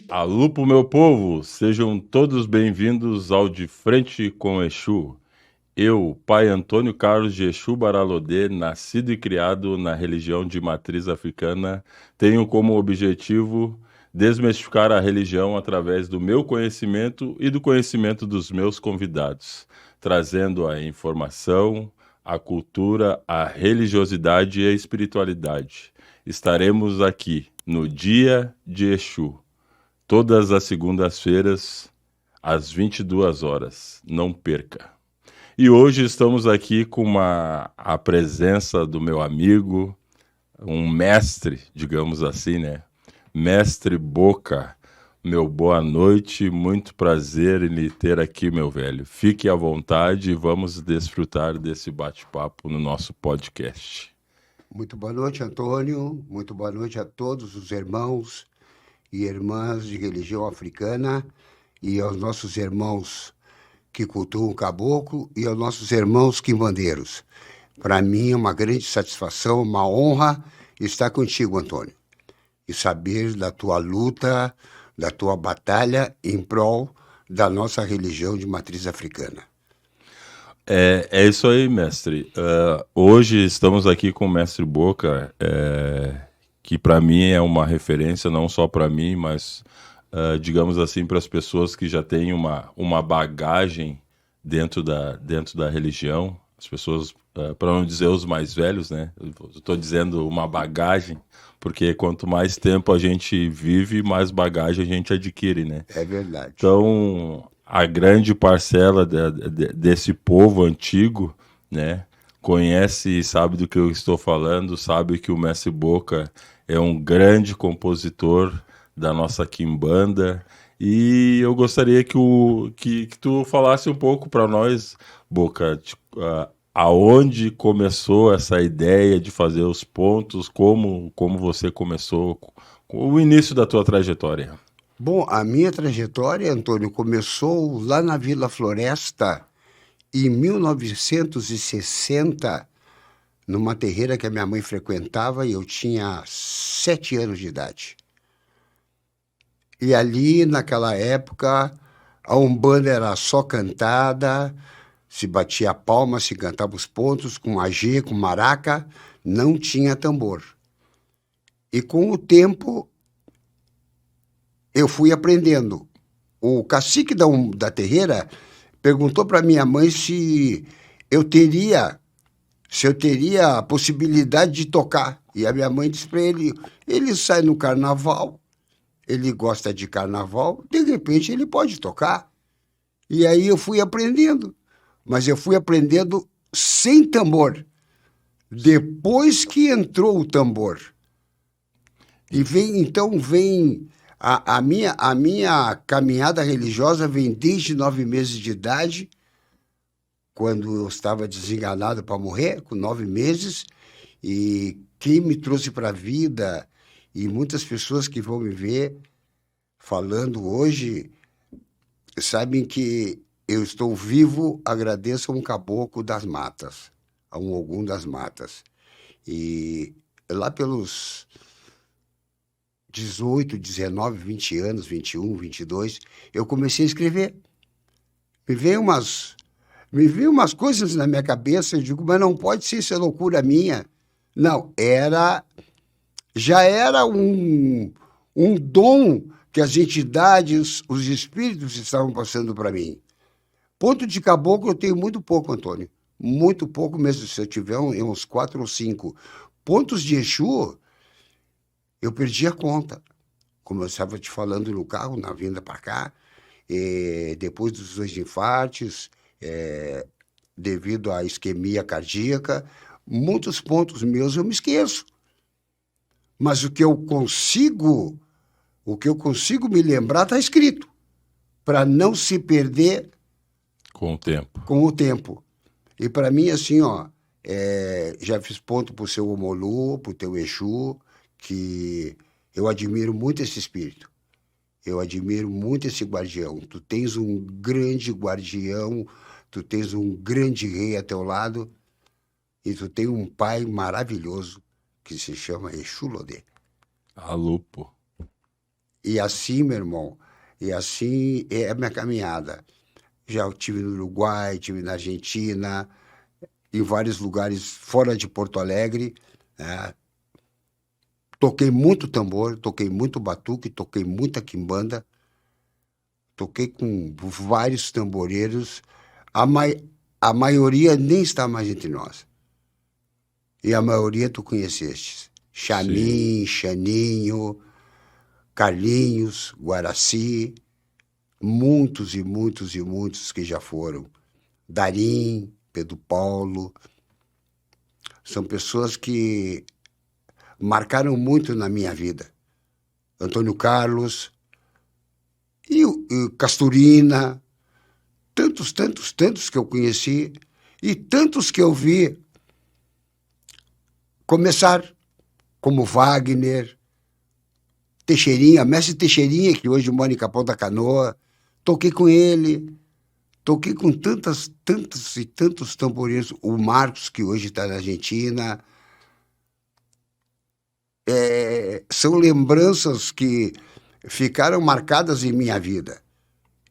Alô pro meu povo, sejam todos bem-vindos ao De Frente com Exu. Eu, pai Antônio Carlos de Exu Baralodê, nascido e criado na religião de matriz africana, tenho como objetivo desmistificar a religião através do meu conhecimento e do conhecimento dos meus convidados, trazendo a informação, a cultura, a religiosidade e a espiritualidade. Estaremos aqui no Dia de Exu, todas as segundas-feiras, às 22 horas. Não perca! E hoje estamos aqui com a presença do meu amigo, um mestre, digamos assim, né? Mestre Boca. Meu boa noite, muito prazer em lhe ter aqui, meu velho. Fique à vontade e vamos desfrutar desse bate-papo no nosso podcast. Muito boa noite, Antônio. Muito boa noite a todos os irmãos e irmãs de religião africana e aos nossos irmãos que cultuam o caboclo e aos nossos irmãos quimbandeiros. Para mim é uma grande satisfação, uma honra estar contigo, Antônio, e saber da tua luta, da tua batalha em prol da nossa religião de matriz africana. É isso aí, mestre. Hoje estamos aqui com o mestre Boca, que para mim é uma referência, não só para mim, mas, digamos assim, para as pessoas que já têm uma bagagem dentro da religião, as pessoas, para não dizer os mais velhos, né? Estou dizendo uma bagagem, porque quanto mais tempo a gente vive, mais bagagem a gente adquire, né? É verdade. Então, a grande parcela desse povo antigo, né, conhece e sabe do que eu estou falando, sabe que o Mestre Boca é um grande compositor da nossa quimbanda, e eu gostaria que tu falasse um pouco para nós, Boca, aonde começou essa ideia de fazer os pontos, como você começou, o início da tua trajetória. Bom, a minha trajetória, Antônio, começou lá na Vila Floresta, em 1960, numa terreira que a minha mãe frequentava e eu tinha 7 anos de idade. E ali, naquela época, a Umbanda era só cantada, se batia palma, se cantava os pontos, com agê, com maraca, não tinha tambor. E com o tempo, eu fui aprendendo. O cacique da terreira perguntou para minha mãe se eu teria a possibilidade de tocar. E a minha mãe disse para ele sai no carnaval, ele gosta de carnaval, de repente ele pode tocar. E aí eu fui aprendendo, mas eu fui aprendendo sem tambor. Depois que entrou o tambor. E vem a minha caminhada religiosa vem desde 9 meses de idade, quando eu estava desenganado para morrer, com 9 meses, e quem me trouxe para a vida, e muitas pessoas que vão me ver falando hoje, sabem que eu estou vivo, agradeço a um caboclo das matas, a um Ogum das matas. E lá pelos 18, 19, 20 anos, 21, 22, eu comecei a escrever. Me veio umas coisas na minha cabeça, eu digo, mas não pode ser isso, é loucura minha. Não, já era um dom que as entidades, os espíritos estavam passando para mim. Ponto de caboclo eu tenho muito pouco, Antônio. Muito pouco mesmo, se eu tiver uns 4 ou 5. Pontos de Exu, eu perdi a conta. Como eu estava te falando no carro, na vinda para cá, depois dos 2 infartos, devido à isquemia cardíaca, muitos pontos meus eu me esqueço. Mas o que eu consigo me lembrar está escrito, para não se perder com o tempo. E para mim, assim, já fiz ponto para o seu Omolu, para o teu Exu, que eu admiro muito esse espírito. Eu admiro muito esse guardião. Tu tens um grande guardião tu tens um grande rei a teu lado e tu tem um pai maravilhoso que se chama Exu Lodê. Alô, pô. E assim, meu irmão, e assim é a minha caminhada. Já estive no Uruguai, estive na Argentina, em vários lugares fora de Porto Alegre, né? Toquei muito tambor, toquei muito batuque, toquei muita quimbanda, toquei com vários tamboreiros. A maioria nem está mais entre nós. E a maioria tu conheceste. Chamim, Chaninho, Carlinhos, Guaraci, muitos e muitos e muitos que já foram. Darim, Pedro Paulo. São pessoas que marcaram muito na minha vida. Antônio Carlos e o Casturina, tantos que eu conheci e tantos que eu vi começar, como Wagner, Teixeirinha, mestre Teixeirinha, que hoje mora em Capão da Canoa. Toquei com ele, toquei com tantos e tantos tamboreiros. O Marcos, que hoje está na Argentina. São lembranças que ficaram marcadas em minha vida.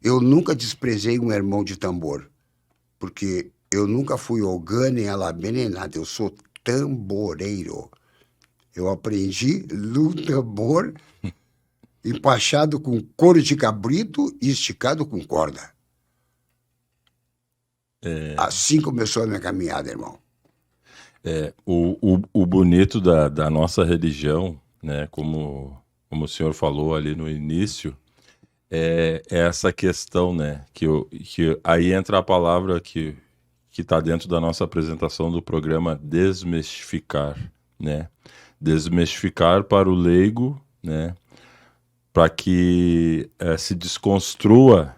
Eu nunca desprezei um irmão de tambor, porque eu nunca fui ogã, nem alabê, nem nada. Eu sou tamboreiro. Eu aprendi no tambor, empachado com couro de cabrito e esticado com corda. Assim começou a minha caminhada, irmão. O bonito da nossa religião, né, como o senhor falou ali no início, é essa questão, né, que aí entra a palavra que está dentro da nossa apresentação do programa, desmistificar, né? Desmistificar para o leigo, né, para que se desconstrua,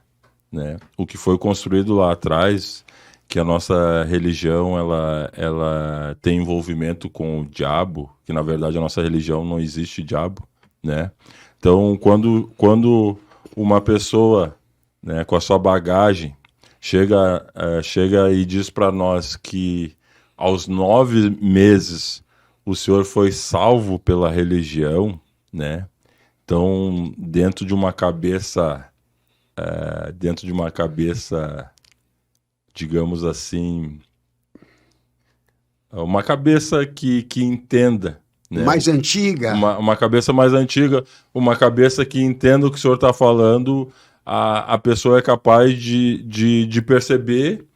né, o que foi construído lá atrás, que a nossa religião ela tem envolvimento com o diabo, que na verdade a nossa religião não existe diabo, né? Então, quando uma pessoa, né, com a sua bagagem chega e diz para nós que aos 9 meses o senhor foi salvo pela religião, né? Então, dentro de uma cabeça, digamos assim, uma cabeça que entenda, né? Mais antiga. Uma cabeça mais antiga, uma cabeça que entenda o que o senhor está falando, a pessoa é capaz de perceber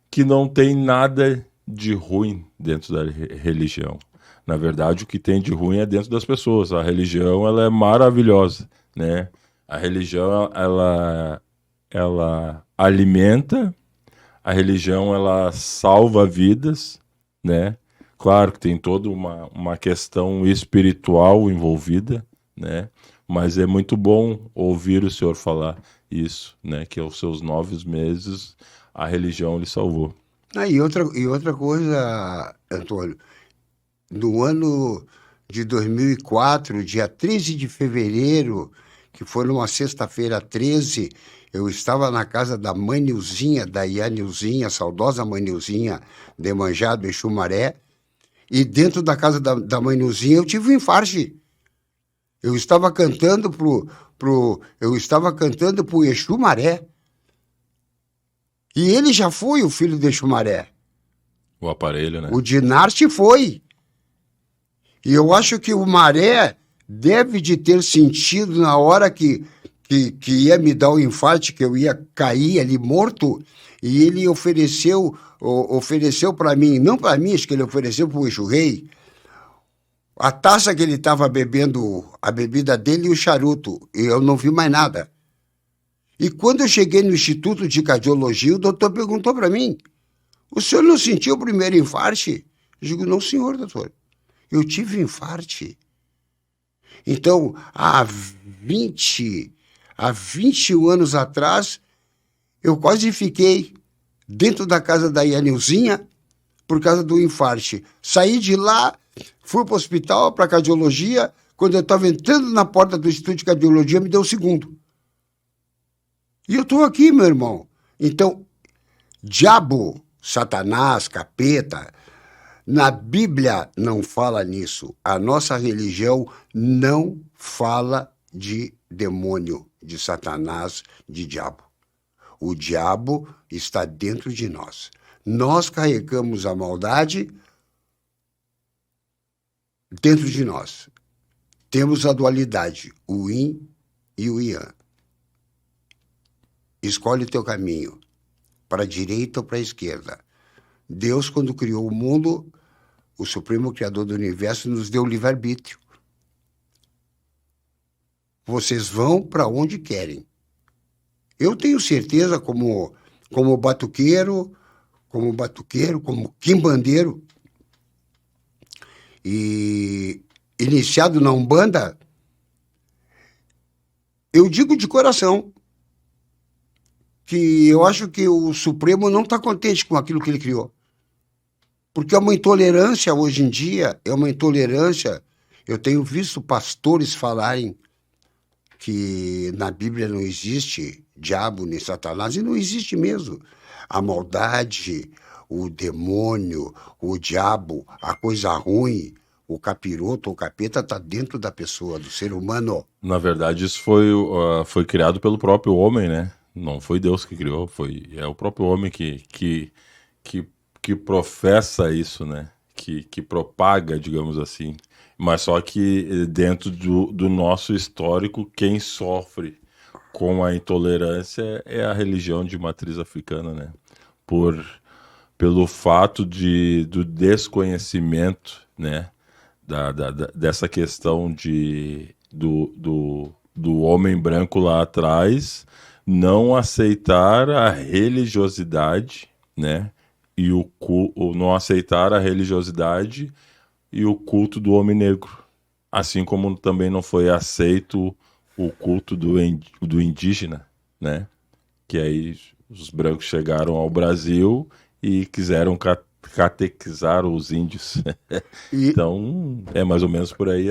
que não tem nada de ruim dentro da religião. Na verdade, o que tem de ruim é dentro das pessoas. A religião, ela é maravilhosa, né? A religião, ela alimenta, a religião, ela salva vidas, né? Claro que tem toda uma questão espiritual envolvida, né? Mas é muito bom ouvir o senhor falar isso, né? Que aos seus 9 meses a religião lhe salvou. E outra coisa, Antônio, no ano de 2004, dia 13 de fevereiro, que foi numa sexta-feira 13, eu estava na casa da mãe Nilzinha, da Iá Nilzinha, a saudosa mãe Nilzinha, de Manjado, Exu Maré, e dentro da casa da mãe Nilzinha eu tive um infarto. Eu estava cantando pro Exu Maré. E ele já foi o filho do Exu Maré. O aparelho, né? O Dinarte foi. E eu acho que o Maré deve de ter sentido na hora que ia me dar o infarto, que eu ia cair ali morto, e ele ofereceu para mim, não para mim, acho que ele ofereceu para o Exu Rei, a taça que ele estava bebendo, a bebida dele e o charuto, e eu não vi mais nada. E quando eu cheguei no Instituto de Cardiologia, o doutor perguntou para mim, o senhor não sentiu o primeiro infarto? Eu digo, não, senhor, doutor. Eu tive infarto. Então, há 21 anos atrás, eu quase fiquei dentro da casa da Ianilzinha por causa do infarto. Saí de lá, fui para o hospital, para a cardiologia. Quando eu estava entrando na porta do Instituto de Cardiologia, me deu um segundo. E eu estou aqui, meu irmão. Então, Diabo, Satanás, capeta, na Bíblia não fala nisso. A nossa religião não fala de demônio, de Satanás, de diabo. O diabo está dentro de nós. Nós carregamos a maldade dentro de nós. Temos a dualidade, o yin e o yang. Escolhe o teu caminho, para a direita ou para a esquerda. Deus, quando criou o mundo, o Supremo Criador do Universo, nos deu livre-arbítrio. Vocês vão para onde querem. Eu tenho certeza, como batuqueiro, como quimbandeiro, e iniciado na Umbanda, eu digo de coração que eu acho que o Supremo não está contente com aquilo que ele criou. Porque é uma intolerância hoje em dia, é uma intolerância. Eu tenho visto pastores falarem que na Bíblia não existe diabo nem Satanás, e não existe mesmo. A maldade, o demônio, o diabo, a coisa ruim, o capiroto, o capeta está dentro da pessoa, do ser humano. Na verdade, isso foi criado pelo próprio homem, né? Não foi Deus que criou, é o próprio homem que professa isso, né? Que propaga, digamos assim. Mas só que dentro do nosso histórico, quem sofre com a intolerância é a religião de matriz africana, né? Pelo fato do desconhecimento, né? Dessa questão do homem branco lá atrás não aceitar a religiosidade, né? E não aceitar a religiosidade e o culto do homem negro. Assim como também não foi aceito o culto do indígena, né? Que aí os brancos chegaram ao Brasil e quiseram catequizar os índios. Então, é mais ou menos por aí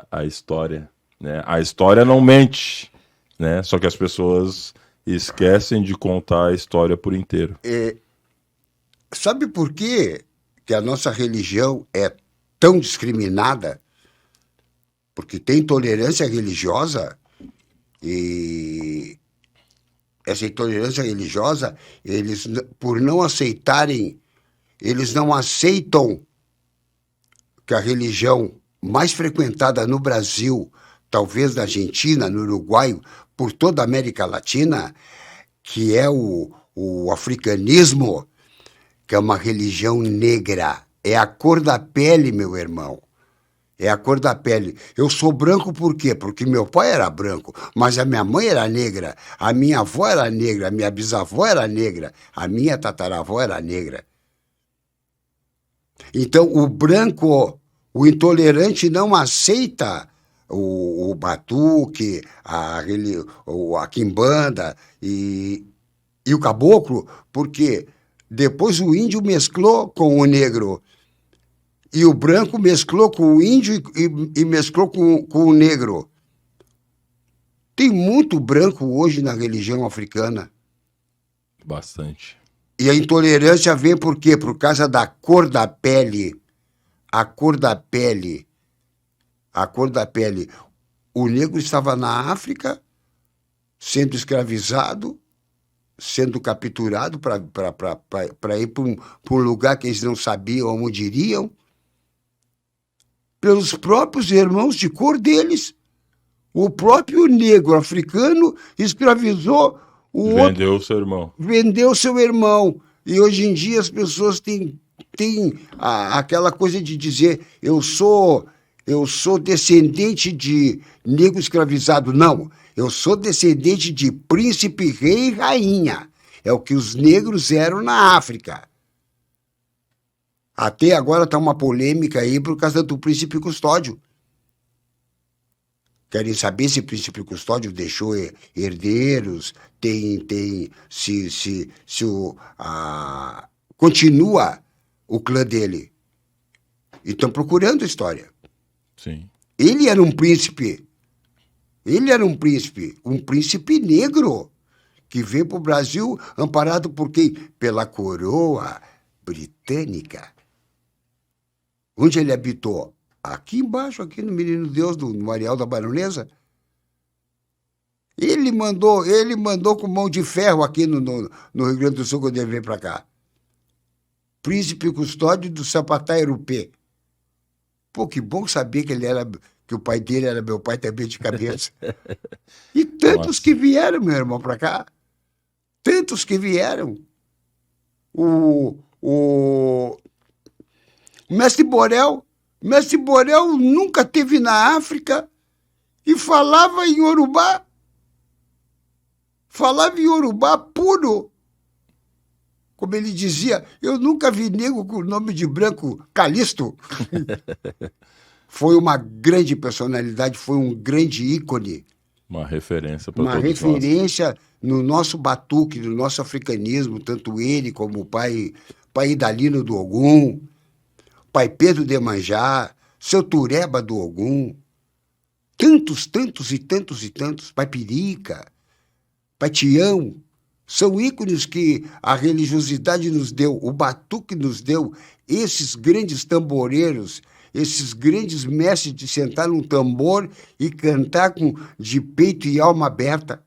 a história, né? A história não mente, né? Só que as pessoas esquecem de contar a história por inteiro. Sabe por quê que a nossa religião é tão discriminada? Porque tem intolerância religiosa, e essa intolerância religiosa, eles, por não aceitarem, eles não aceitam que a religião mais frequentada no Brasil, talvez na Argentina, no Uruguai, por toda a América Latina, que é o africanismo, que é uma religião negra. É a cor da pele, meu irmão. É a cor da pele. Eu sou branco por quê? Porque meu pai era branco, mas a minha mãe era negra, a minha avó era negra, a minha bisavó era negra, a minha tataravó era negra. Então, o branco, o intolerante não aceita o batuque, a quimbanda e o caboclo, porque depois o índio mesclou com o negro. E o branco mesclou com o índio e mesclou com o negro. Tem muito branco hoje na religião africana. Bastante. E a intolerância vem por quê? Por causa da cor da pele. A cor da pele. A cor da pele. O negro estava na África, sendo escravizado, sendo capturado para ir para um lugar que eles não sabiam onde iriam, pelos próprios irmãos de cor deles. O próprio negro africano escravizou o outro. Vendeu seu irmão. Vendeu seu irmão. E hoje em dia as pessoas têm aquela coisa de dizer eu sou descendente de negro escravizado. Não, eu sou descendente de príncipe, rei e rainha. É o que os negros eram na África. Até agora está uma polêmica aí por causa do príncipe Custódio. Querem saber se o príncipe Custódio deixou herdeiros, continua o clã dele. E estão procurando a história. Sim. Ele era um príncipe. Um príncipe negro, que veio para o Brasil amparado por quem? Pela coroa britânica. Onde ele habitou? Aqui embaixo, aqui no Menino Deus, no Areal da Baronesa. Ele mandou com mão de ferro aqui no Rio Grande do Sul, quando ele veio para cá. Príncipe Custódio do Sapatá Erupê. Pô, que bom saber que o pai dele era meu pai também de cabeça. E tantos que vieram, meu irmão, para cá. Tantos que vieram. O Mestre Borel nunca esteve na África e falava em Yorubá. Falava em Yorubá puro. Como ele dizia, eu nunca vi nego com o nome de branco Calixto. Foi uma grande personalidade, foi um grande ícone. Uma referência para todos nós. Uma referência no nosso batuque, no nosso africanismo, tanto ele como o pai Idalino do Ogum, pai Pedro de Manjá, seu Tureba do Ogum, tantos e tantos, pai Pirica, pai Tião, são ícones que a religiosidade nos deu, o batuque nos deu, esses grandes tamboreiros, esses grandes mestres de sentar num tambor e cantar de peito e alma aberta.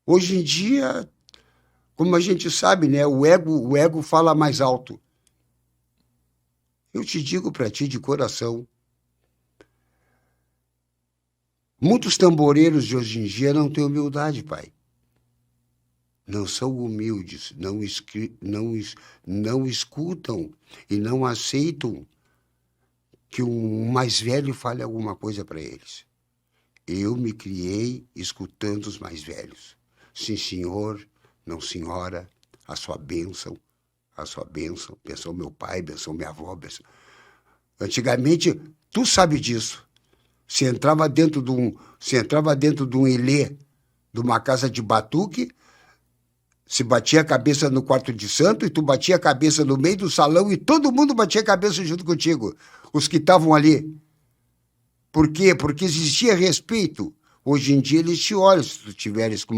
Hoje em dia, como a gente sabe, né, o ego fala mais alto. Eu te digo para ti de coração, muitos tamboreiros de hoje em dia não têm humildade, pai. Não são humildes, não escutam e não aceitam que um mais velho fale alguma coisa para eles. Eu me criei escutando os mais velhos. Sim, senhor, não, senhora, a sua bênção, benção meu pai, benção minha avó, benção. Antigamente, tu sabe disso. Você entrava dentro de um ilê, de uma casa de batuque, se batia a cabeça no quarto de santo e tu batia a cabeça no meio do salão e todo mundo batia a cabeça junto contigo, os que estavam ali. Por quê? Porque existia respeito. Hoje em dia eles te olham, se tu tiveres com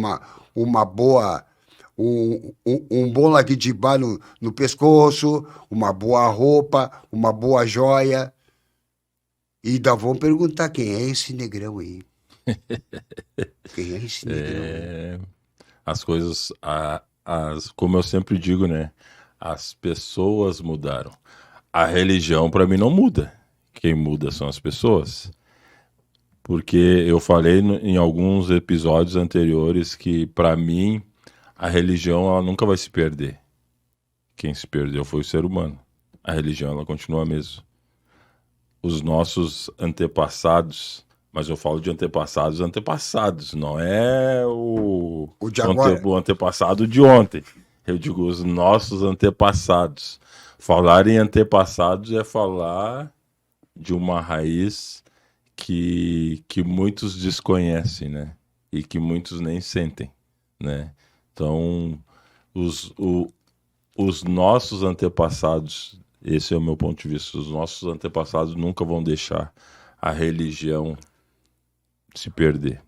uma boa, um bom laguidibá no pescoço, uma boa roupa, uma boa joia, e ainda vão perguntar quem é esse negrão aí. Quem é esse negrão aí? As coisas, como eu sempre digo, né? As pessoas mudaram. A religião, para mim, não muda. Quem muda são as pessoas. Porque eu falei em alguns episódios anteriores que, para mim, a religião ela nunca vai se perder. Quem se perdeu foi o ser humano. A religião ela continua a mesma. Os nossos antepassados... Mas eu falo de antepassados, não é o antepassado de ontem. Eu digo os nossos antepassados. Falar em antepassados é falar de uma raiz que muitos desconhecem, né? E que muitos nem sentem, né? Então, os nossos antepassados, esse é o meu ponto de vista, os nossos antepassados nunca vão deixar a religião se perder.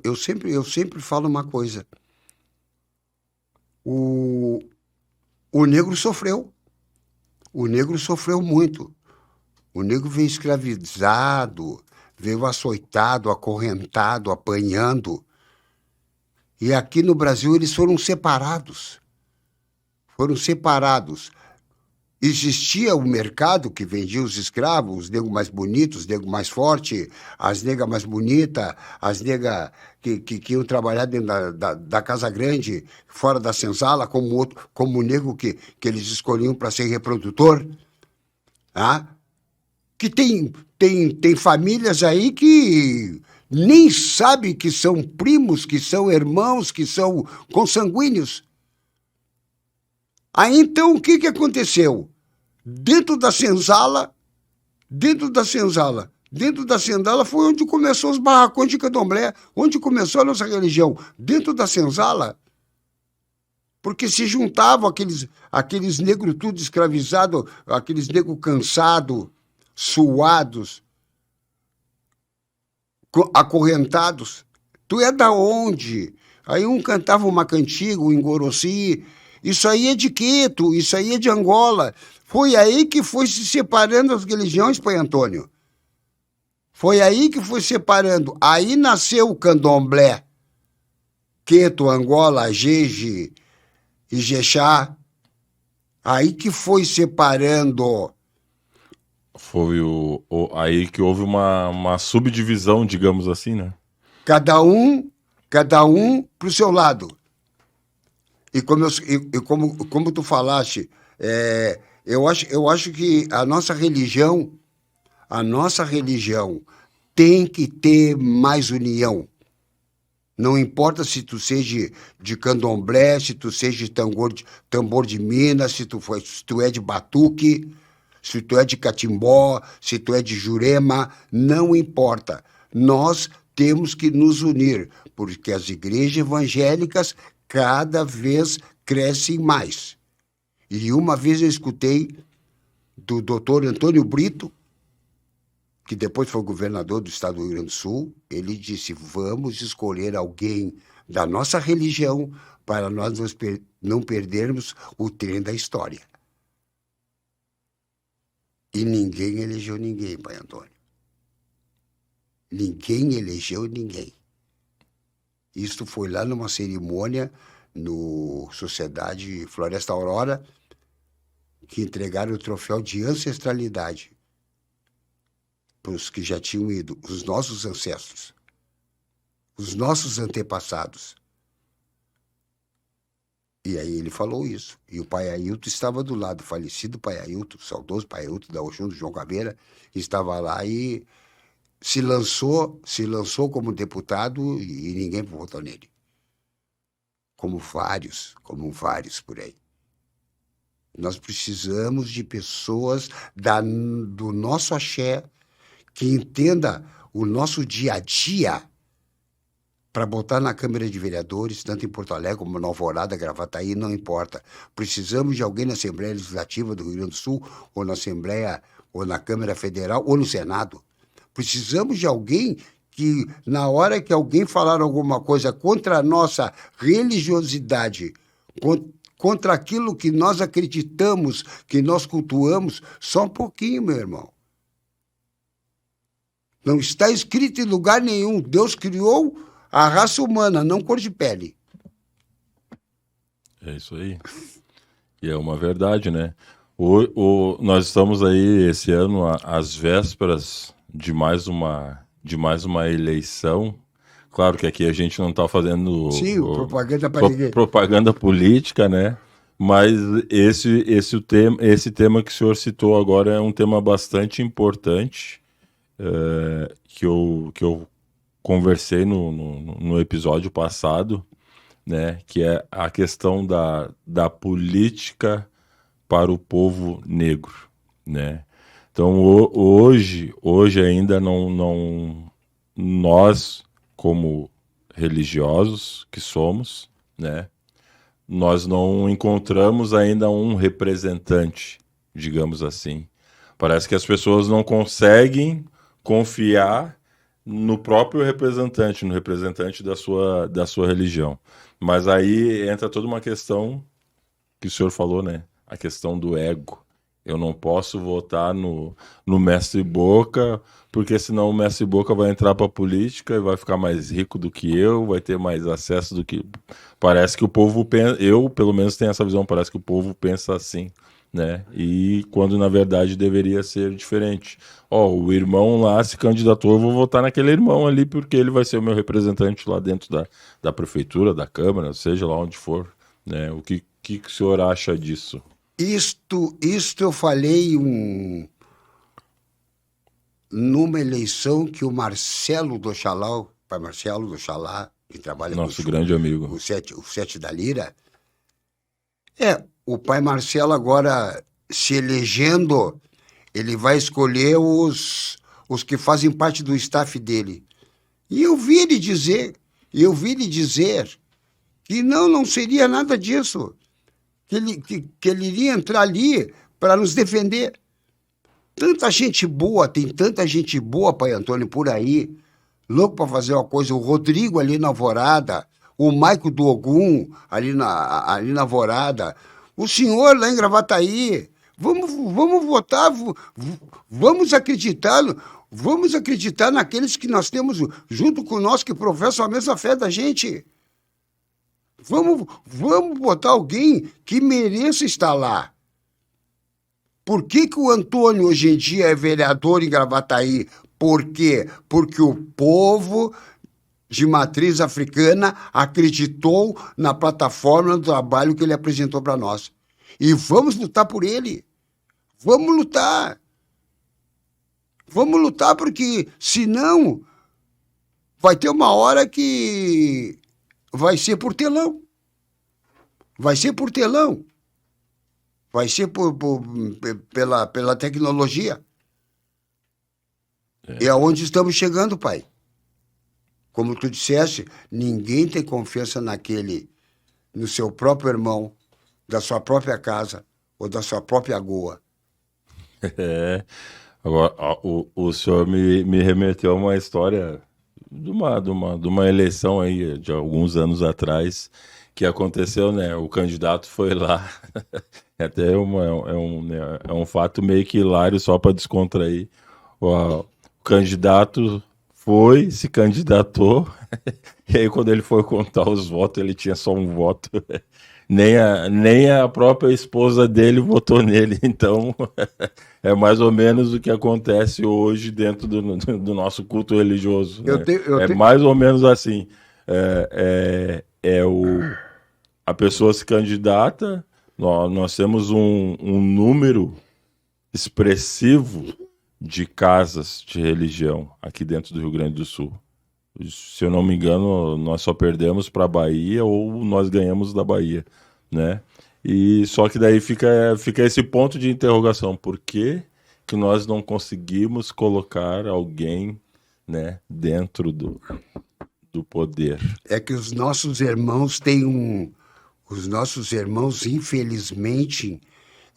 Eu sempre falo uma coisa. O negro sofreu. O negro sofreu muito. O negro veio escravizado, veio açoitado, acorrentado, apanhando. E aqui no Brasil eles foram separados. Existia o mercado que vendia os escravos, os negros mais bonitos, os negros mais fortes, as negas mais bonitas, as negas que iam trabalhar dentro da Casa Grande, fora da senzala, como o negro que eles escolhiam para ser reprodutor. Tá? Que tem famílias aí que nem sabem que são primos, que são irmãos, que são consanguíneos. Aí, então, o que aconteceu? Dentro da senzala foi onde começou os barracões de candomblé, onde começou a nossa religião, dentro da senzala. Porque se juntavam aqueles negros tudo escravizados, aqueles negros cansados, suados, acorrentados, Tu é da onde? Aí um cantava uma cantiga, um engorossi. Isso aí é de Quito, isso aí é de Angola. Foi aí que foi se separando as religiões, Pai Antônio. Foi aí que foi separando. Aí nasceu o candomblé. Queto, Angola, Jeje, Ijexá. Aí que foi separando. Foi aí que houve uma subdivisão, digamos assim, né? Cada um pro seu lado. E como tu falaste, eu acho que a nossa religião tem que ter mais união. Não importa se tu seja de candomblé, se tu seja de tambor de Minas, se tu é de batuque, se tu é de catimbó, se tu é de Jurema, não importa. Nós temos que nos unir, porque as igrejas evangélicas cada vez crescem mais. E uma vez eu escutei do doutor Antônio Brito, que depois foi governador do estado do Rio Grande do Sul, ele disse, vamos escolher alguém da nossa religião para nós não perdermos o trem da história. E ninguém elegeu ninguém, Pai Antônio. Ninguém elegeu ninguém. Isto foi lá numa cerimônia no Sociedade Floresta Aurora, que entregaram o troféu de ancestralidade para os que já tinham ido, os nossos ancestros, os nossos antepassados. E aí ele falou isso. E o pai Ailton estava do lado, o falecido pai Ailton, saudoso pai Ailton da Oxum, do João Caveira, estava lá e se lançou como deputado e ninguém votou nele. Como vários por aí. Nós precisamos de pessoas do nosso axé que entenda o nosso dia a dia para botar na Câmara de Vereadores, tanto em Porto Alegre como na Alvorada, Gravataí, não importa. Precisamos de alguém na Assembleia Legislativa do Rio Grande do Sul, ou na Assembleia, ou na Câmara Federal, ou no Senado. Precisamos de alguém que, na hora que alguém falar alguma coisa contra a nossa religiosidade, contra aquilo que nós acreditamos, que nós cultuamos, só um pouquinho, meu irmão. Não está escrito em lugar nenhum. Deus criou a raça humana, não cor de pele. É isso aí. E é uma verdade, né? Nós estamos aí esse ano às vésperas de mais uma eleição. Claro que aqui a gente não está fazendo propaganda política, né? Mas esse tema que o senhor citou agora é um tema bastante importante, que eu conversei no episódio passado, né? Que é a questão da política para o povo negro, né? Então hoje ainda não nós, como religiosos que somos, né, nós não encontramos ainda um representante, digamos assim. Parece que as pessoas não conseguem confiar no próprio representante, no representante da sua religião. Mas aí entra toda uma questão que o senhor falou, né? A questão do ego. Eu não posso votar no Mestre Boca, porque senão o Mestre Boca vai entrar para a política e vai ficar mais rico do que eu, vai ter mais acesso do que... Parece que o povo pensa... Eu, pelo menos, tenho essa visão. Parece que o povo pensa assim, né? E quando, na verdade, deveria ser diferente. O irmão lá se candidatou, eu vou votar naquele irmão ali, porque ele vai ser o meu representante lá dentro da prefeitura, da Câmara, seja lá onde for, né? O que o senhor acha disso? Isto eu falei numa eleição que o Marcelo do Oxalá, o pai Marcelo do Oxalá, que trabalha nosso grande amigo, o sete da Lira, o pai Marcelo agora se elegendo, ele vai escolher os que fazem parte do staff dele. E eu vi ele dizer que não seria nada disso. Que ele iria entrar ali para nos defender. Tem tanta gente boa, Pai Antônio, por aí, louco para fazer uma coisa. O Rodrigo ali na Alvorada, o Maico do Ogum ali na Alvorada, o senhor lá em Gravataí. Vamos votar, vamos acreditar naqueles que nós temos junto conosco que professam a mesma fé da gente. Vamos botar alguém que mereça estar lá. Por que o Antônio hoje em dia é vereador em Gravataí? Por quê? Porque o povo de matriz africana acreditou na plataforma do trabalho que ele apresentou para nós. E vamos lutar por ele. Vamos lutar. Vamos lutar porque, senão, vai ter uma hora que vai ser por telão. Vai ser por telão. Vai ser pela tecnologia. É aonde estamos chegando, pai. Como tu disseste, ninguém tem confiança no seu próprio irmão, da sua própria casa ou da sua própria goa. Agora, o senhor me remeteu a uma história de uma eleição aí de alguns anos atrás que aconteceu, né? O candidato foi lá, até é um fato meio que hilário só para descontrair. O candidato se candidatou, e aí quando ele foi contar os votos, ele tinha só um voto. Nem a própria esposa dele votou nele, então é mais ou menos o que acontece hoje dentro do nosso culto religioso. Né? Mais ou menos assim. A pessoa se candidata, nós temos um número expressivo de casas de religião aqui dentro do Rio Grande do Sul. Se eu não me engano, nós só perdemos para a Bahia ou nós ganhamos da Bahia, né? E só que daí fica esse ponto de interrogação. Por que nós não conseguimos colocar alguém, né, dentro do poder? É que os nossos irmãos têm os nossos irmãos, infelizmente,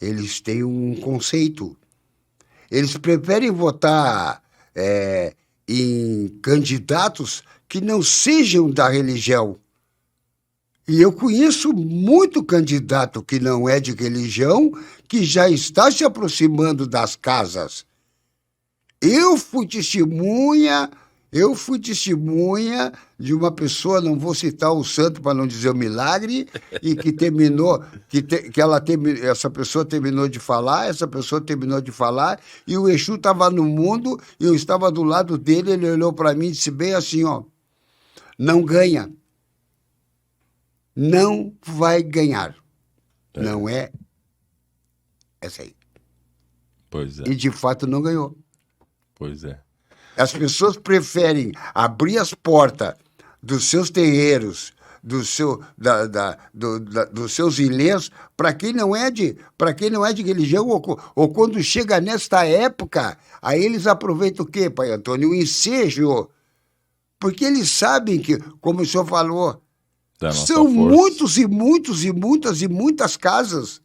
eles têm um conceito. Eles preferem votar em candidatos que não sejam da religião. E eu conheço muito candidato que não é de religião, que já está se aproximando das casas. Eu fui testemunha de uma pessoa, não vou citar o santo para não dizer o milagre, e que terminou, essa pessoa terminou de falar, e o Exu estava no mundo, e eu estava do lado dele, ele olhou para mim e disse bem assim, ó, não ganha. Não vai ganhar. Não é essa aí. Pois é. E de fato não ganhou. Pois é. As pessoas preferem abrir as portas dos seus terreiros, dos seus ilês, para quem não é de religião, ou quando chega nesta época, aí eles aproveitam o quê, pai Antônio? O ensejo. Porque eles sabem que, como o senhor falou, são muitos e muitas casas.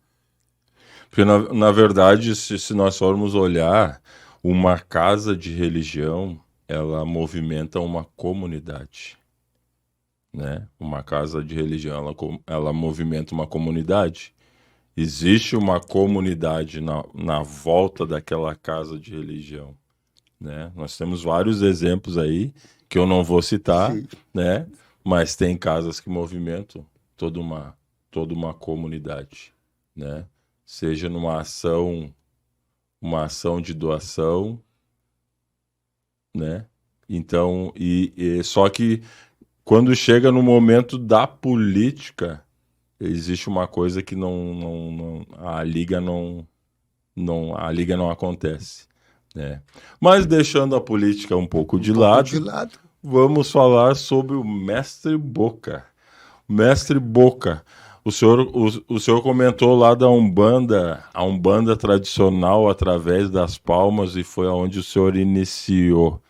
Porque, na verdade, se nós formos olhar, uma casa de religião, ela movimenta uma comunidade, né? Uma casa de religião, ela movimenta uma comunidade. Existe uma comunidade na volta daquela casa de religião, né? Nós temos vários exemplos aí, que eu não vou citar, sim, né? Mas tem casas que movimentam toda uma comunidade, né? Seja numa ação de doação, né? Então, só que quando chega no momento da política, existe uma coisa que a liga não acontece, né? Mas deixando a política um pouco de lado, vamos falar sobre o Mestre Boca. Mestre Boca, o senhor comentou lá da Umbanda, a Umbanda tradicional através das palmas, e foi aonde o senhor iniciou.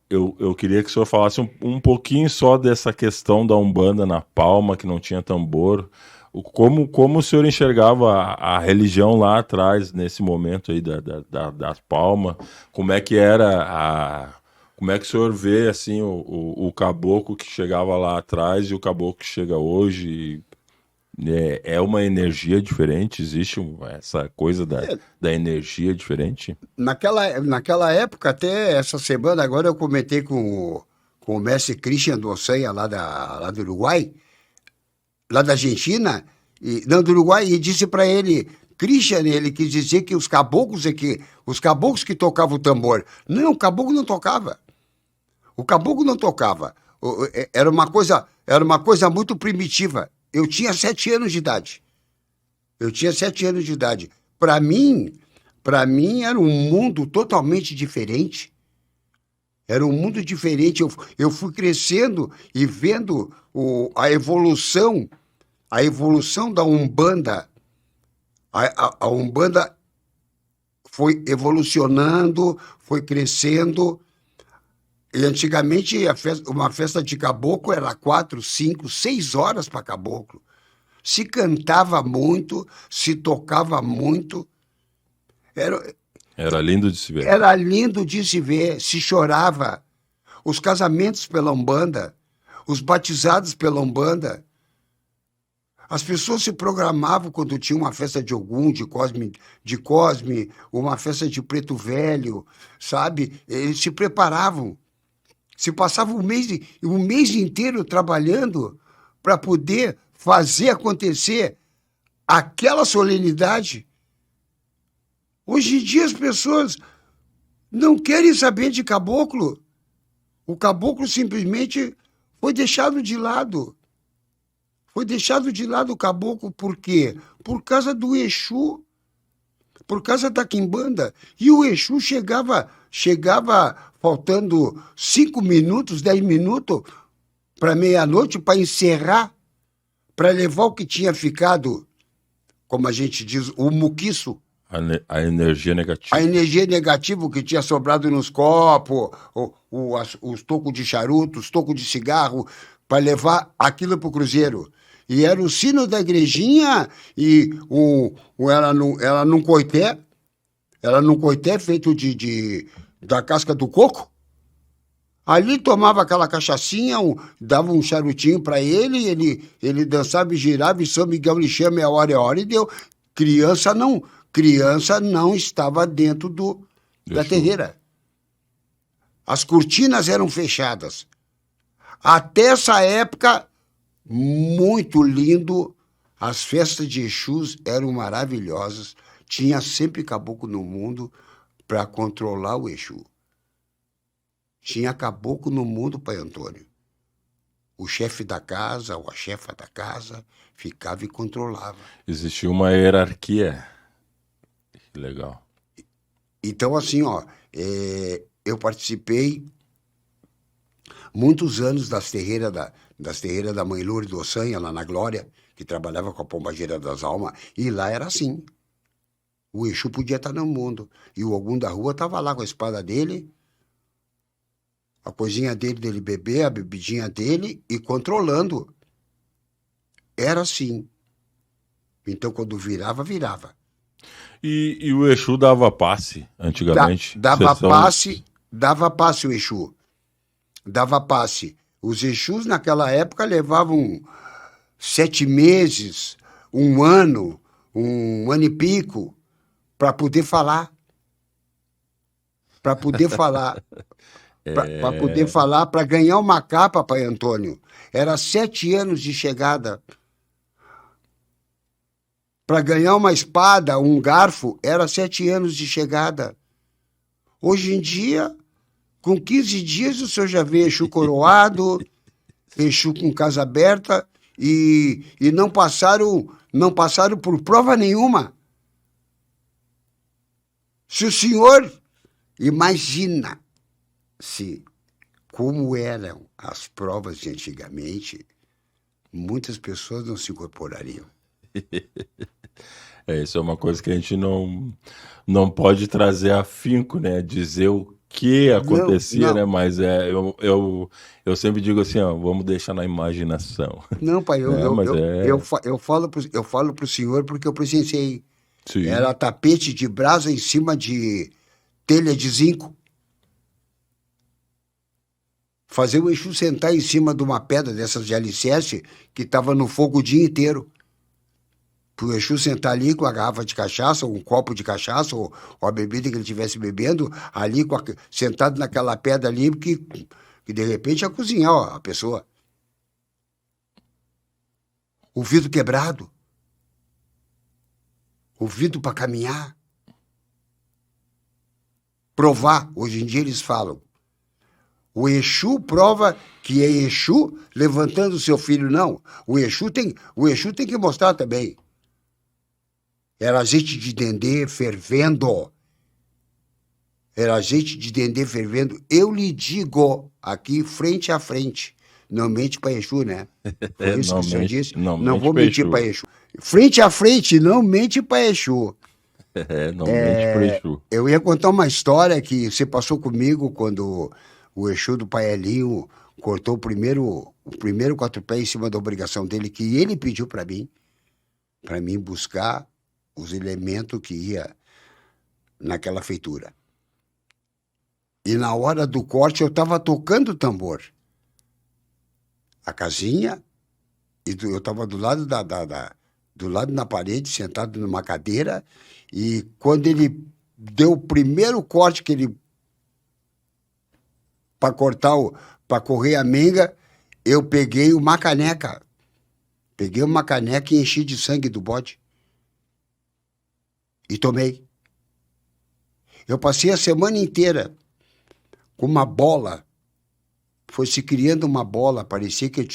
Eu queria que o senhor falasse um pouquinho só dessa questão da Umbanda na palma, que não tinha tambor. Como o senhor enxergava a religião lá atrás, nesse momento aí das palmas? Como é que era Como é que o senhor vê, assim, o caboclo que chegava lá atrás e o caboclo que chega hoje? É uma energia diferente? Existe essa coisa da energia diferente? Naquela época, até essa semana, agora eu comentei com o mestre Christian Dossanha, lá do Uruguai, lá da Argentina, não, do Uruguai, e disse para ele, Christian, ele quis dizer que os caboclos que tocavam o tambor. Não, o caboclo não tocava. O caboclo não tocava. Era uma coisa muito primitiva. Eu tinha 7 anos de idade. Eu tinha 7 anos de idade. Para mim era um mundo totalmente diferente. Era um mundo diferente. Eu fui crescendo e vendo a evolução da Umbanda. A Umbanda foi evolucionando, foi crescendo. E antigamente uma festa de caboclo era 4, 5, 6 horas para caboclo. Se cantava muito, se tocava muito. Era lindo de se ver. Era lindo de se ver, se chorava. Os casamentos pela Umbanda, os batizados pela Umbanda. As pessoas se programavam quando tinha uma festa de Ogum, de Cosme, uma festa de Preto Velho, sabe? Eles se preparavam. Se passavam um mês inteiro trabalhando para poder fazer acontecer aquela solenidade. Hoje em dia as pessoas não querem saber de caboclo. O caboclo simplesmente foi deixado de lado. Foi deixado de lado o caboclo por quê? Por causa do Exu, por causa da quimbanda. E o Exu chegava faltando 5 minutos, 10 minutos para meia-noite para encerrar, para levar o que tinha ficado, como a gente diz, o muquiço. A energia negativa. A energia negativa que tinha sobrado nos copos, os tocos de charuto, os tocos de cigarro, para levar aquilo para o cruzeiro. E era o sino da igrejinha e ela num coité feito da casca do coco. Ali tomava aquela cachaçinha, dava um charutinho para ele dançava e girava, e São Miguel lhe chama, é hora, e deu. Criança não estava dentro da terreira. As cortinas eram fechadas. Até essa época, muito lindo, as festas de Exus eram maravilhosas, tinha sempre caboclo no mundo para controlar o Exu. Tinha caboclo no mundo, Pai Antônio. O chefe da casa, ou a chefa da casa, ficava e controlava. Existia uma hierarquia. Legal. Então, assim, eu participei muitos anos das terreiras da Mãe Lourdes do Ossanha, lá na Glória, que trabalhava com a Pombageira das Almas, e lá era assim. O Exu podia estar no mundo, e o Ogum da Rua estava lá com a espada dele, a coisinha dele beber, a bebidinha dele, e controlando. Era assim. Então, quando virava. E o Exu dava passe, antigamente? Dava passe o Exu. Dava passe. Os Exus, naquela época, levavam 7 meses, 1 ano, 1 ano e pico, para poder falar. Para poder falar. Para ganhar uma capa, Pai Antônio. Era 7 anos de chegada. Para ganhar uma espada, um garfo, era 7 anos de chegada. Hoje em dia, com 15 dias, o senhor já vê Exu coroado, Exu com casa aberta, e não passaram por prova nenhuma. Se o senhor imagina como eram as provas de antigamente, muitas pessoas não se incorporariam. Isso é uma coisa que a gente não pode trazer afinco, né? Dizer o que acontecia, né? Mas eu sempre digo assim, vamos deixar na imaginação. Não, pai, eu falo para o senhor porque eu presenciei. Sim. Era tapete de brasa em cima de telha de zinco. fazer o Exu sentar em cima de uma pedra dessas de alicerce que estava no fogo o dia inteiro. Para o Exu sentar ali com a garrafa de cachaça, ou um copo de cachaça, ou a bebida que ele estivesse bebendo, ali sentado naquela pedra ali, que de repente ia cozinhar a pessoa. O vidro quebrado. O vidro para caminhar. Provar. Hoje em dia eles falam. O Exu prova que é Exu levantando o seu filho. Não. O Exu tem que mostrar também. Era azeite de dendê fervendo. Era azeite de dendê fervendo. Eu lhe digo aqui, frente a frente. Não mente para Exu, né? Foi isso que o senhor disse? Não vou mentir para Exu. Frente a frente, não mente para Exu. Não mente para Exu. Eu ia contar uma história que você passou comigo quando o Exu do Pai Elinho cortou o primeiro quatro pés em cima da obrigação dele, que ele pediu para mim buscar os elementos que ia naquela feitura. E na hora do corte eu estava tocando o tambor. A casinha, e eu estava do lado do lado na parede, sentado numa cadeira, e quando ele deu o primeiro corte que ele para correr a menga, eu peguei uma caneca. Peguei uma caneca e enchi de sangue do bode. E tomei. Eu passei a semana inteira com uma bola. Foi se criando uma bola. Parecia que eu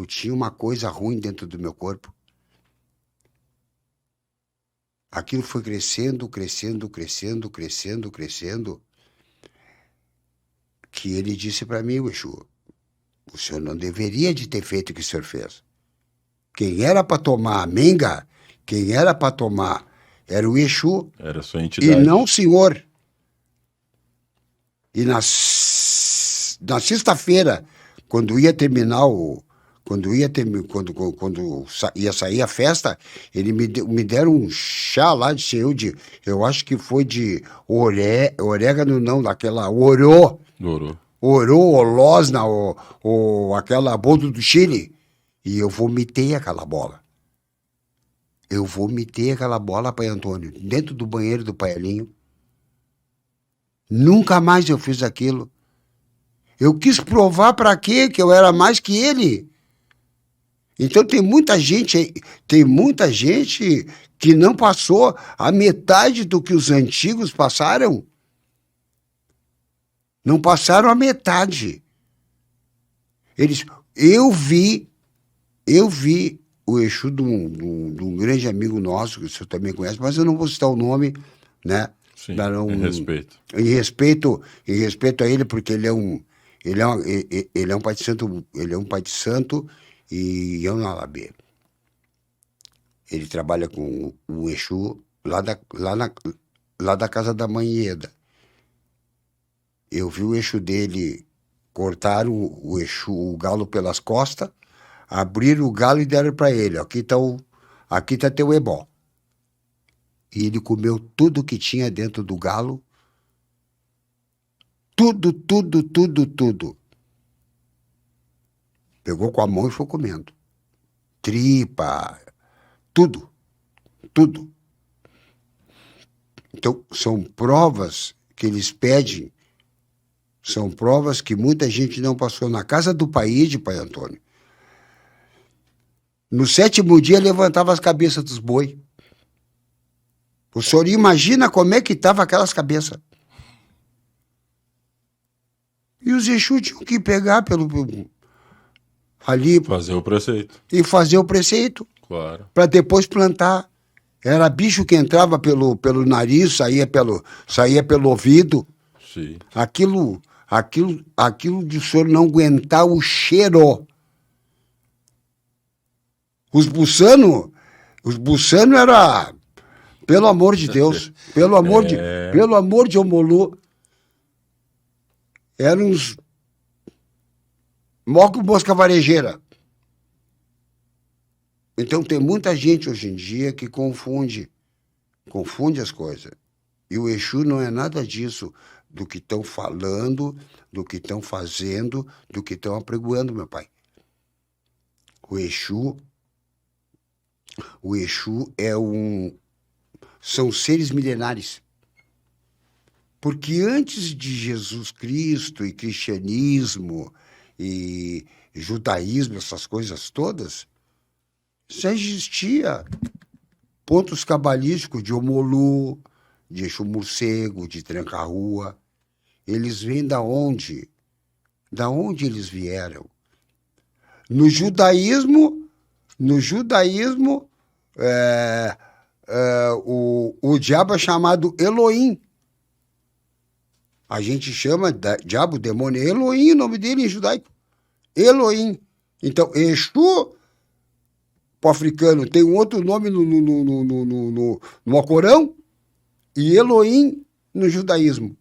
tinha uma coisa ruim dentro do meu corpo. Aquilo foi crescendo, crescendo, crescendo, crescendo, crescendo. Que ele disse para mim, o Exu, o senhor não deveria de ter feito o que o senhor fez. Quem era para tomar a menga, quem era para tomar era o Exu. Era a sua entidade. E não o senhor. E na sexta-feira, quando ia terminar quando ia sair a festa, ele me deram um chá lá de eu acho que foi de orégano, não, daquela orô, olosna, ou aquela boldo do Chile, e eu vomitei aquela bola. Eu vomitei aquela bola, Pai Antônio, dentro do banheiro do Pai Elinho. Nunca mais eu fiz aquilo. Eu quis provar para quê? Que eu era mais que ele. Então tem muita gente que não passou a metade do que os antigos passaram. Não passaram a metade. Eu vi o Exu de um grande amigo nosso, que o senhor também conhece, mas eu não vou citar o nome, né? Sim, em respeito. Em respeito a ele, porque ele é um pai de santo, e eu na Alabê. Ele trabalha com o Exu lá da casa da mãe Ieda. Eu vi o Exu dele cortar o galo pelas costas, abrir o galo e deram para ele. Aqui tá teu ebó. E ele comeu tudo que tinha dentro do galo. Tudo. Pegou com a mão e foi comendo. Tripa, tudo. Então, são provas que eles pedem, são provas que muita gente não passou. Na casa do Paíde, Pai Antônio, no 7º dia levantava as cabeças dos boi. O senhor imagina como é que estavam aquelas cabeças. E os Exu tinham que pegar ali. Fazer o preceito. E fazer o preceito. Claro. Para depois plantar. Era bicho que entrava pelo nariz, saía pelo ouvido. Sim. Aquilo de o senhor não aguentar o cheiro. Os buçanos era, pelo amor de Deus, pelo amor de Omolu, eram uns moco mosca varejeira. Então tem muita gente hoje em dia que confunde as coisas. E o Exu não é nada disso. do que estão falando, do que estão fazendo, do que estão apregoando, meu pai. O Exu são seres milenares. Porque antes de Jesus Cristo e cristianismo e judaísmo, essas coisas todas, já existia pontos cabalísticos de Omolu, de Exu Morcego, de Tranca-Rua. Eles vêm da onde? Da onde eles vieram? No judaísmo, o diabo é chamado Elohim. A gente chama diabo, demônio, Elohim, o nome dele em judaico. Elohim. Então, Exu, para o africano, tem um outro nome no Alcorão, e Elohim no judaísmo.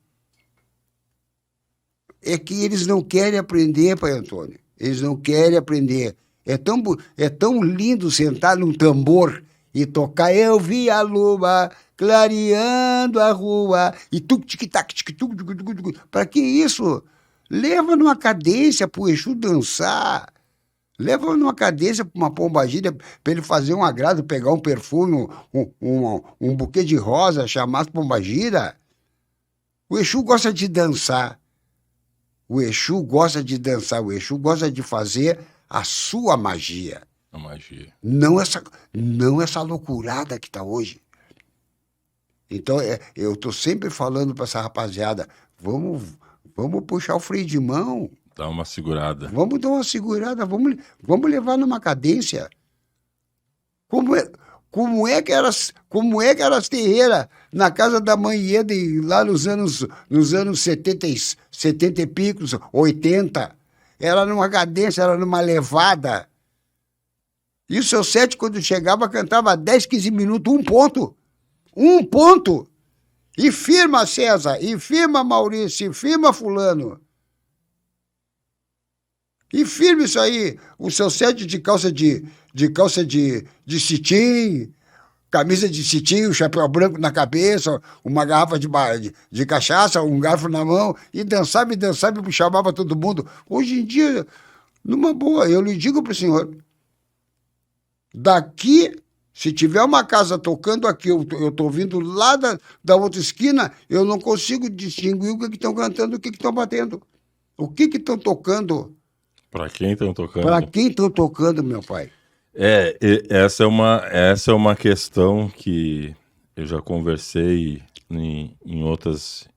É que eles não querem aprender, pai Antônio. Eles não querem aprender. É tão lindo sentar num tambor e tocar Eu Vi a Lua clareando a rua e tic-tac, tic-tuc. Para que isso? Leva numa cadência para o Exu dançar. Leva numa cadência para uma pombagira, para ele fazer um agrado, pegar um perfume, um buquê de rosa, chamar as pombagira. O Exu gosta de dançar. O Exu gosta de dançar. O Exu gosta de fazer a sua magia. A magia. Não essa loucurada que está hoje. Então, eu estou sempre falando para essa rapaziada, vamos puxar o freio de mão. Dá uma segurada. Vamos dar uma segurada, vamos levar numa cadência. Como é que eram as terreiras na casa da mãe Ieda, lá nos anos 70 e picos, 80? Era numa cadência, era numa levada. E o seu Sete, quando chegava, cantava 10, 15 minutos, um ponto. Um ponto. E firma César, e firma Maurício, e firma fulano. E firme isso aí, o seu Sete de calça de cetim, camisa de cetim, o chapéu branco na cabeça, uma garrafa de cachaça, um garfo na mão, e dançava, e chamava todo mundo. Hoje em dia, numa boa, eu lhe digo para o senhor, daqui, se tiver uma casa tocando aqui, eu estou vindo lá da outra esquina, eu não consigo distinguir o que estão cantando, o que estão batendo. O que estão tocando. Para quem estão tocando? Para quem estão tocando, meu pai? Essa é uma questão que eu já conversei em outras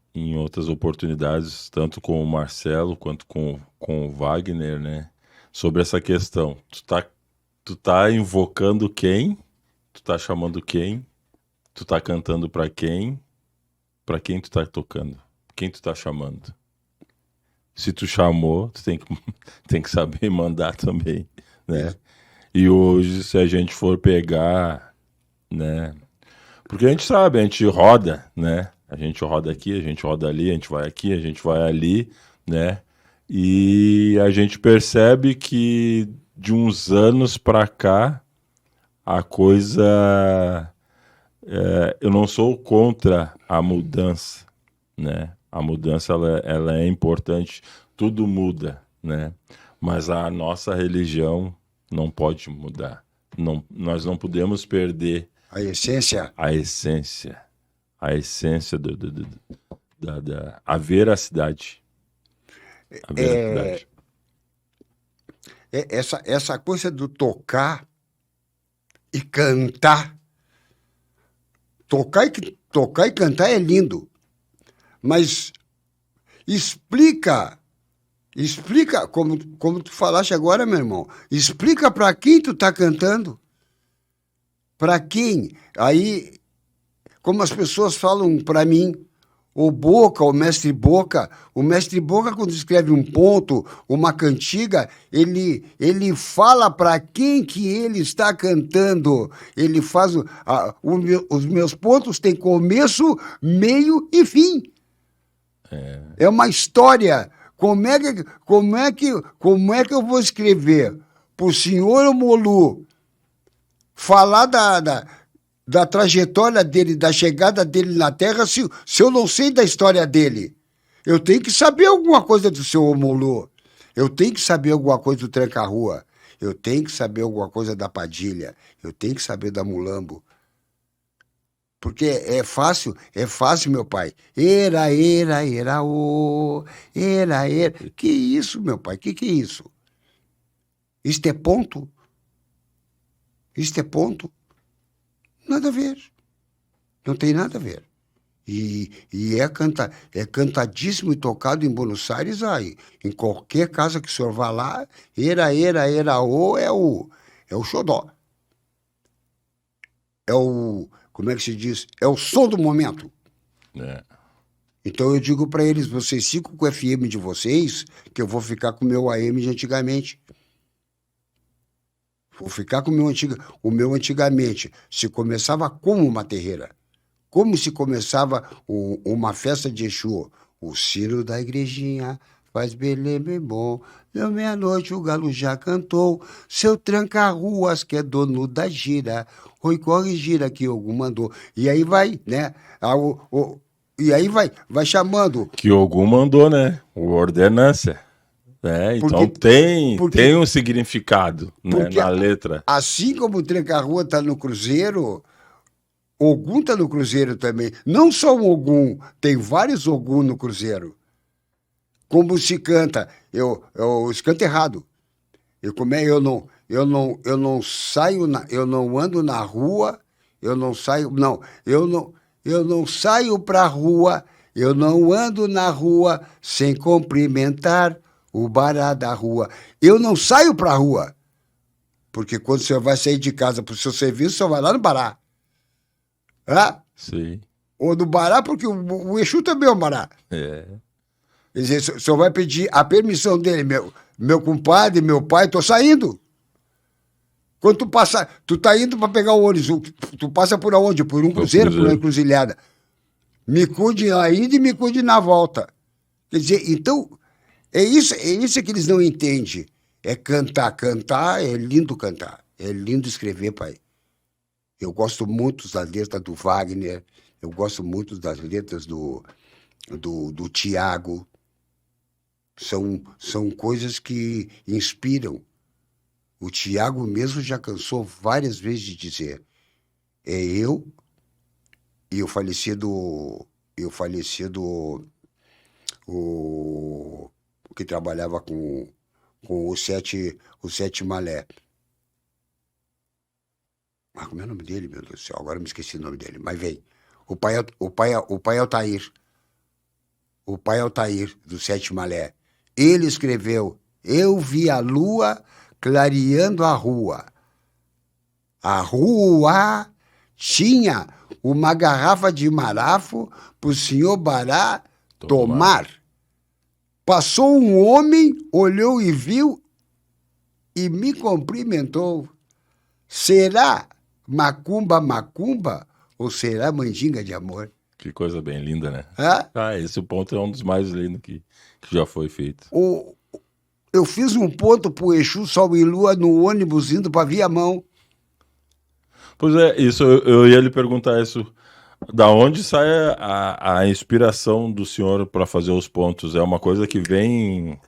oportunidades, tanto com o Marcelo quanto com o Wagner, né? Sobre essa questão. Tu tá invocando quem? Tu tá chamando quem? Tu tá cantando para quem? Para quem tu tá tocando? Quem tu tá chamando? Se tu chamou, tu tem que saber mandar também, né? E hoje, se a gente for pegar, né? Porque a gente sabe, a gente roda, né? A gente roda aqui, a gente roda ali, a gente vai aqui, a gente vai ali, né? E a gente percebe que de uns anos para cá, a coisa... eu não sou contra a mudança, né? A mudança ela é importante, tudo muda, né? Mas a nossa religião não pode mudar. Nós não podemos perder a essência. A essência a veracidade. A veracidade. Essa coisa do tocar e cantar. Tocar e cantar é lindo. Mas explica, como tu falaste agora, meu irmão, explica para quem tu tá cantando. Para quem? Aí, como as pessoas falam para mim, o mestre Boca, quando escreve um ponto, uma cantiga, ele fala para quem que ele está cantando. Ele faz os meus pontos têm começo, meio e fim. É uma história. Como é que eu vou escrever para o senhor Omolu falar da trajetória dele, da chegada dele na Terra, se eu não sei da história dele? Eu tenho que saber alguma coisa do seu Omolô. Eu tenho que saber alguma coisa do Tranca-Rua. Eu tenho que saber alguma coisa da Padilha. Eu tenho que saber da Mulambo. Porque é fácil, meu pai. Era, o, era. Que isso, meu pai? Que é isso? Isto é ponto? Isto é ponto? Nada a ver. Não tem nada a ver. E é cantadíssimo e tocado em Buenos Aires aí. Em qualquer casa que o senhor vá lá, era, o é o xodó. É o, como é que se diz? É o som do momento. É. Então eu digo para eles, vocês ficam com o FM de vocês, que eu vou ficar com o meu AM de antigamente. Vou ficar com o meu antigamente. Se começava como uma terreira. Como se começava uma festa de Exu. O sino da igrejinha faz belém bem bom. Deu meia-noite, o galo já cantou. Seu tranca-ruas, que é dono da gira. Oi, corre, gira, que algum mandou. E aí vai, né? E aí vai chamando. Que Ogum mandou, né? O ordenância. Então tem um significado, né, na letra. Assim como o Tranca-Rua está no Cruzeiro, Ogum está no Cruzeiro também. Não só um Ogum, tem vários Ogum no Cruzeiro. Como se canta, eu canto errado. Eu não saio, eu não ando na rua, eu não saio pra rua, eu não ando na rua sem cumprimentar o bará da rua. Eu não saio pra rua, porque quando você vai sair de casa pro seu serviço, você vai lá no bará. Sim. Ou no bará, porque o Exu também é um bará. É. Quer dizer, o senhor vai pedir a permissão dele, meu compadre, meu pai, tô saindo. Quando tu tá indo para pegar o ônibus, tu passa por onde? Por um cruzeiro, por uma encruzilhada. Me cuide na ida e me cuide na volta. Quer dizer, então, é isso que eles não entendem. É cantar, é lindo cantar, é lindo escrever, pai. Eu gosto muito das letras do Wagner, eu gosto muito das letras do Tiago. São coisas que inspiram. O Tiago mesmo já cansou várias vezes de dizer. É eu e o falecido o que trabalhava com o Sete Malé. Ah, como é o nome dele, meu Deus do céu? Agora eu me esqueci o nome dele, mas vem. O pai Altair. O pai Altair, do Sete Malé. Ele escreveu: eu vi a lua clareando a rua. A rua tinha uma garrafa de marafo para o senhor Bará tomar. Passou um homem, olhou e viu e me cumprimentou. Será macumba ou será mandinga de amor? Que coisa bem linda, né? Esse ponto é um dos mais lindos que já foi feito. Eu fiz um ponto pro Exu Sol e Lua no ônibus indo para Viamão. Pois é, isso eu ia lhe perguntar isso. Da onde sai a inspiração do senhor para fazer os pontos? É uma coisa que vem,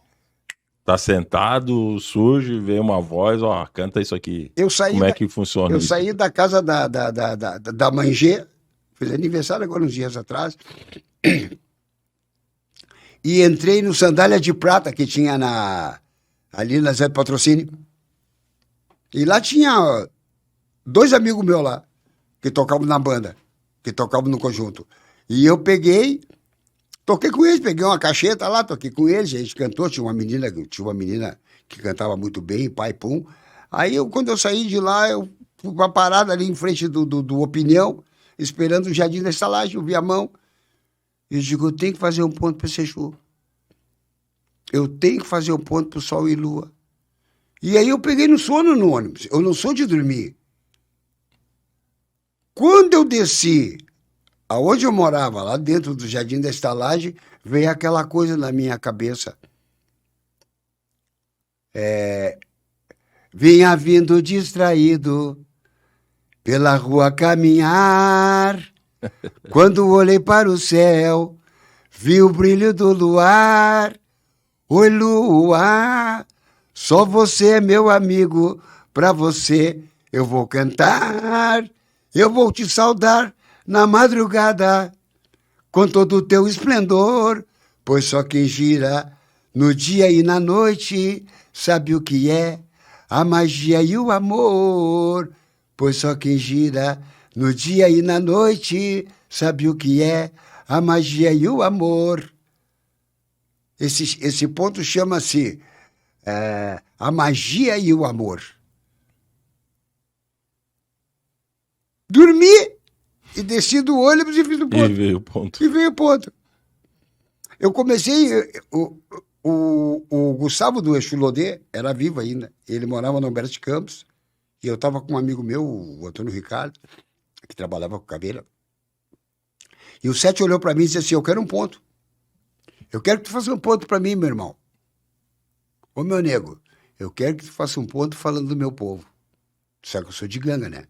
tá sentado, surge, vem uma voz, canta isso aqui. Como é que funciona eu isso? Eu saí da casa da Mangê, fiz aniversário agora uns dias atrás, e entrei no Sandália de Prata que tinha ali na Zé do Patrocínio. E lá tinha 2 amigos meus lá, que tocavam na banda, que tocavam no conjunto. E eu toquei com eles, peguei uma cacheta lá, toquei com eles, a gente cantou, tinha uma menina que cantava muito bem, pai, pum. Aí quando eu saí de lá, eu fui uma parada ali em frente do Opinião, esperando o Jardim da Estalagem, eu vi a mão. E eu digo, eu tenho que fazer um ponto para esse Exu. Eu tenho que fazer um ponto para o Sol e Lua. E aí eu peguei no sono no ônibus. Eu não sou de dormir. Quando eu desci, aonde eu morava, lá dentro do Jardim da Estalagem, veio aquela coisa na minha cabeça. Vinha vindo distraído pela rua caminhar. Quando olhei para o céu, vi o brilho do luar. Oi, lua, só você é meu amigo, pra você eu vou cantar, eu vou te saudar na madrugada, com todo o teu esplendor, pois só quem gira no dia e na noite sabe o que é a magia e o amor, pois só quem gira no dia e na noite sabe o que é a magia e o amor. Esse ponto chama-se a magia e o amor. Dormi e desci do ônibus e fiz o ponto. E veio o ponto. E veio o ponto. Eu comecei... O Gustavo do Exu Lodê era vivo ainda. Ele morava no Humberto de Campos. E eu estava com um amigo meu, o Antônio Ricardo, que trabalhava com Caveira. E o Sete olhou para mim e disse assim, eu quero um ponto. Eu quero que tu faça um ponto para mim, meu irmão. Ô, meu nego, eu quero que tu faça um ponto falando do meu povo. Tu sabe que eu sou de ganga, né?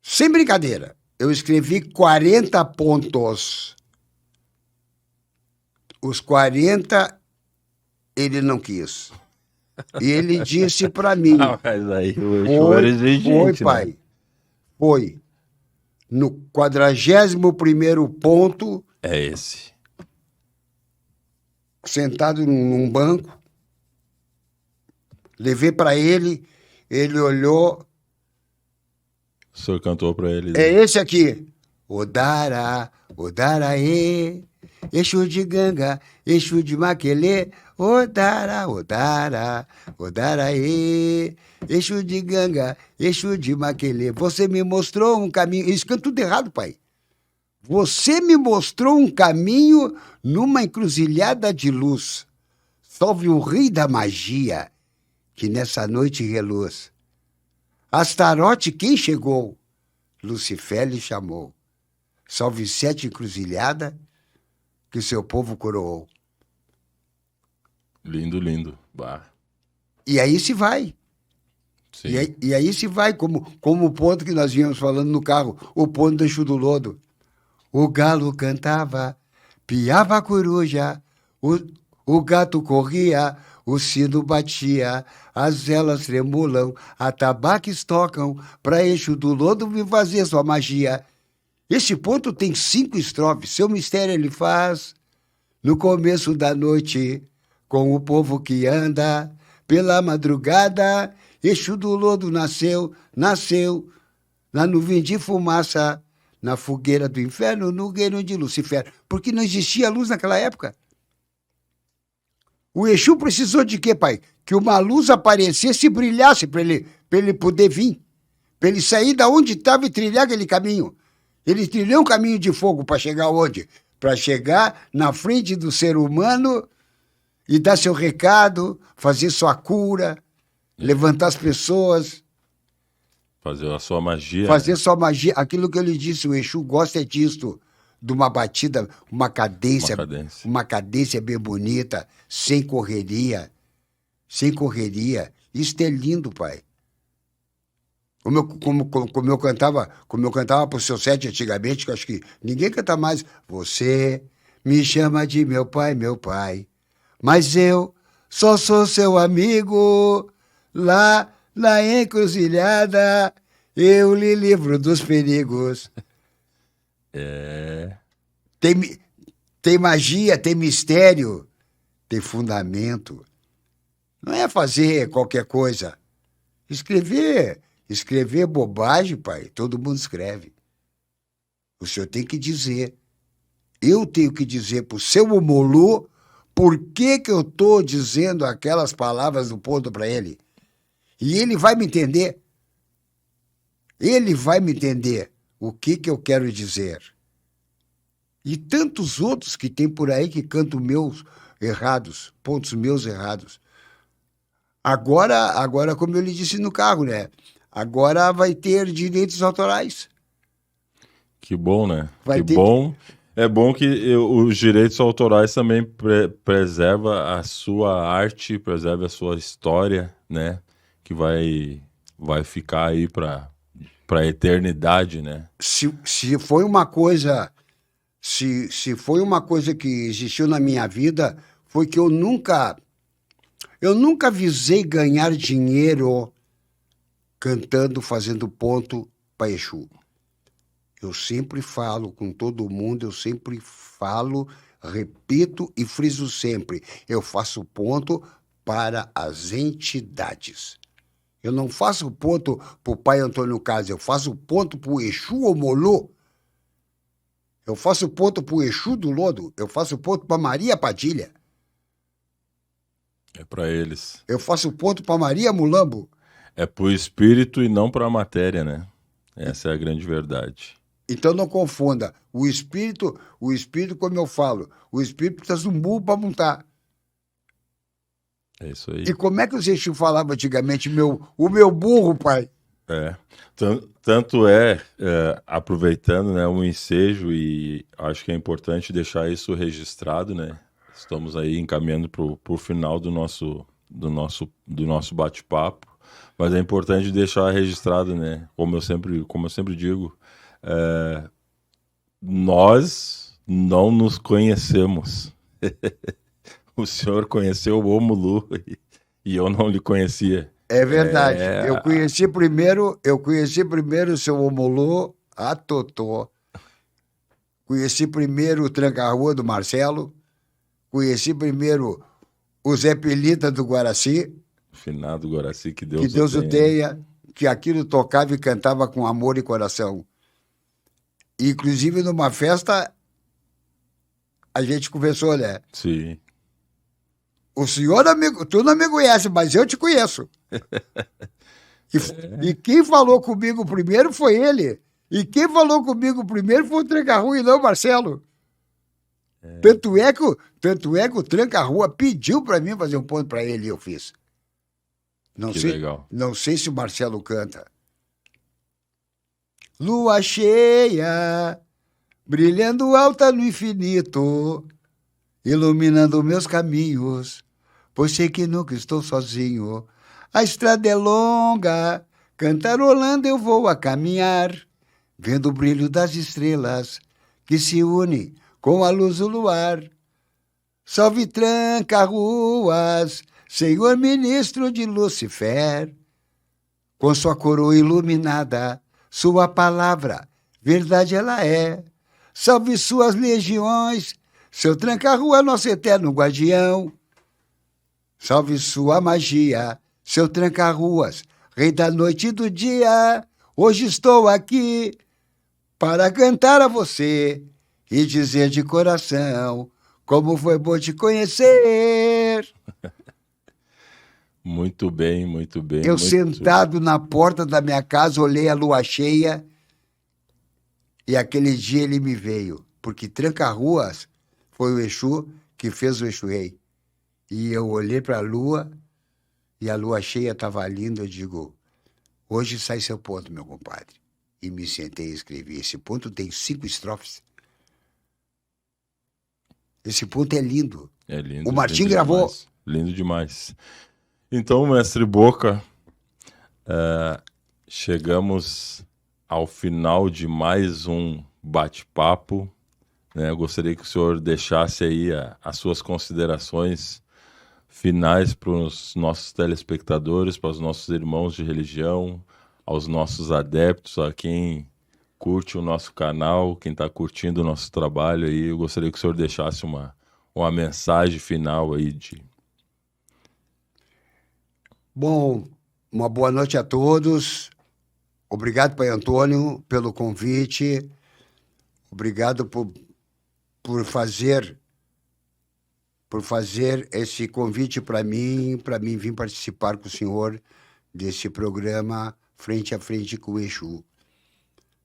Sem brincadeira, eu escrevi 40 pontos. Os 40, ele não quis. E ele disse para mim... Mas aí o Exu era exigente, pai. né? Foi. No 41º ponto... É esse. Sentado num banco, levei para ele, ele olhou. O senhor cantou para ele. É esse aqui. Odara, Odaraê, Exu de Ganga, Exu de Maquelê, Odara, Odara, Odaraê, Exu de Ganga, Exu de Maquelê. Você me mostrou um caminho. Isso canta tudo errado, pai. Você me mostrou um caminho numa encruzilhada de luz. Salve o rei da magia, que nessa noite reluz. Astarote quem chegou? Lucifer lhe chamou. Salve 7 encruzilhada, que seu povo coroou. Lindo, lindo. Bah. E aí se vai. Sim. E aí se vai, como o ponto que nós vínhamos falando no carro, o ponto do Exu do Lodo. O galo cantava, piava a coruja, o gato corria, o sino batia, as velas tremulam, atabaques tocam, pra Exu do Lodo vir fazer sua magia. Este ponto tem 5 estrofes, seu mistério ele faz no começo da noite, com o povo que anda pela madrugada. Exu do Lodo nasceu na nuvem de fumaça, na fogueira do inferno, no reino de Lucifer. Porque não existia luz naquela época. O Exu precisou de quê, pai? Que uma luz aparecesse e brilhasse para ele poder vir. Para ele sair da onde estava e trilhar aquele caminho. Ele trilhou um caminho de fogo para chegar onde? Para chegar na frente do ser humano e dar seu recado, fazer sua cura, levantar as pessoas... Fazer a sua magia. Fazer sua magia. Aquilo que ele disse, o Exu gosta disso, de uma batida, uma cadência bem bonita, sem correria. Sem correria. Isso é lindo, pai. Como eu cantava pro seu Sete antigamente, que eu acho que ninguém canta mais. Você me chama de meu pai, mas eu só sou seu amigo lá na encruzilhada, eu lhe livro dos perigos. É. Tem magia, tem mistério, tem fundamento. Não é fazer qualquer coisa. Escrever bobagem, pai, todo mundo escreve. O senhor tem que dizer. Eu tenho que dizer pro seu Omolu por que eu estou dizendo aquelas palavras do ponto para ele. E ele vai me entender. Ele vai me entender o que eu quero dizer. E tantos outros que tem por aí que cantam meus errados, pontos meus errados. Agora, como eu lhe disse no carro, né? Agora vai ter direitos autorais. Que bom, né? Vai ter... bom. É bom que os direitos autorais também preserva a sua arte, preserva a sua história, né? Que vai ficar aí para a eternidade, né? Se foi uma coisa Se foi uma coisa que existiu na minha vida, foi que eu nunca visei ganhar dinheiro cantando, fazendo ponto para Exu. Eu sempre falo com todo mundo, eu sempre falo, repito e friso sempre. Eu faço ponto para as entidades. Eu não faço ponto para o pai Antônio Carlos, eu faço ponto para o Exu Omolô. Eu faço ponto para o Exu do Lodo, eu faço ponto para Maria Padilha. É para eles. Eu faço ponto para Maria Mulambo. É pro espírito e não para a matéria, né? Essa é a grande verdade. Então não confunda. O espírito, como eu falo, o espírito precisa de um burro para montar. É isso aí. E como é que os Exu falavam antigamente? O meu burro, pai. É. Tanto é, aproveitando, né, o ensejo, e acho que é importante deixar isso registrado, né? Estamos aí encaminhando pro final do nosso bate-papo, mas é importante deixar registrado, né? Como eu sempre digo, nós não nos conhecemos. O senhor conheceu o Omulu e eu não lhe conhecia. É verdade. Eu conheci primeiro o seu Omolô, a Totó. Conheci primeiro o Tranca-Rua do Marcelo. Conheci primeiro o Zé Pelita do Guaraci. Finado Guaraci, que Deus o tenha. Que aquilo tocava e cantava com amor e coração. Inclusive, numa festa, a gente conversou, né? Sim. O senhor, tu não me conhece, mas eu te conheço. E quem falou comigo primeiro foi ele. E quem falou comigo primeiro foi o Tranca-Rua e não o Marcelo. Tanto é que o Tranca-Rua pediu para mim fazer um ponto para ele e eu fiz. Legal. Não sei se o Marcelo canta. Lua cheia, brilhando alta no infinito, iluminando meus caminhos, pois sei que nunca estou sozinho. A estrada é longa, cantarolando eu vou a caminhar, vendo o brilho das estrelas que se une com a luz do luar. Salve Tranca-Ruas, Senhor ministro de Lucifer, com sua coroa iluminada, sua palavra, verdade ela é. Salve suas legiões, seu Tranca-Rua, nosso eterno guardião. Salve sua magia, seu Tranca-Ruas, rei da noite e do dia. Hoje estou aqui para cantar a você e dizer de coração como foi bom te conhecer. Muito bem, muito bem. Eu sentado na porta da minha casa, olhei a lua cheia e aquele dia ele me veio, porque Tranca-Ruas foi o Exu que fez o Exu Rei. E eu olhei para a lua e a lua cheia estava linda. Eu digo, hoje sai seu ponto, meu compadre. E me sentei e escrevi. Esse ponto tem 5 estrofes. Esse ponto é lindo. É lindo. O Martim gravou. Demais. Lindo demais. Então, mestre Boca, chegamos ao final de mais um bate-papo, né? Eu gostaria que o senhor deixasse aí as suas considerações finais para os nossos telespectadores, para os nossos irmãos de religião, aos nossos adeptos, a quem curte o nosso canal, quem está curtindo o nosso trabalho aí. Eu gostaria que o senhor deixasse uma mensagem final aí de... Bom, uma boa noite a todos. Obrigado, Pai Antônio, pelo convite. Obrigado por fazer esse convite para mim vir participar com o senhor desse programa Frente a Frente com o Exu.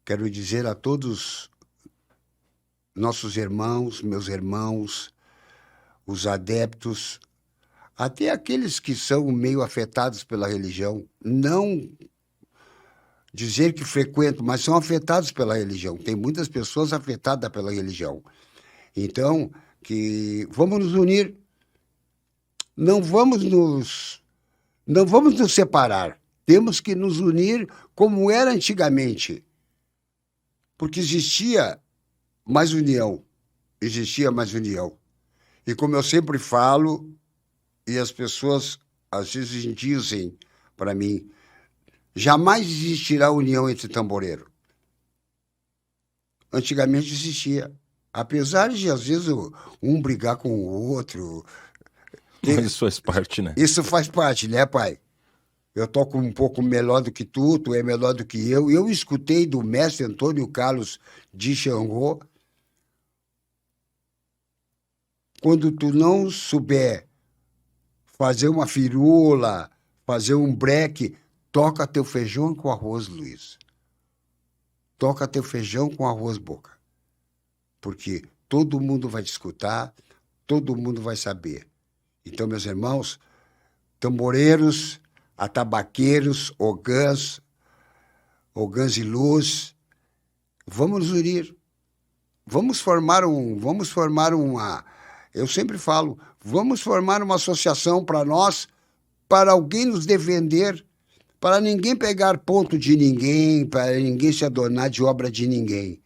Quero dizer a todos nossos irmãos, meus irmãos, os adeptos, até aqueles que são meio afetados pela religião, não dizer que frequentam, mas são afetados pela religião. Tem muitas pessoas afetadas pela religião. Então, que vamos nos unir, não vamos nos separar. Temos que nos unir como era antigamente, porque existia mais união. existia mais união. E como eu sempre falo, e as pessoas às vezes dizem para mim, jamais existirá união entre tamboreiro. Antigamente existia. Apesar de, às vezes, um brigar com o outro. Mas isso faz parte, né? Isso faz parte, né, pai? Eu toco um pouco melhor do que tu é melhor do que eu. Eu escutei do mestre Antônio Carlos de Xangô, quando tu não souber fazer uma firula, fazer um breque, toca teu feijão com arroz, Luiz. Toca teu feijão com arroz, Boca. Porque todo mundo vai te escutar, todo mundo vai saber. Então, meus irmãos, tamboreiros, atabaqueiros, ogãs e luz, vamos nos unir. Vamos formar uma, eu sempre falo, vamos formar uma associação para nós, para alguém nos defender, para ninguém pegar ponto de ninguém, para ninguém se adonar de obra de ninguém.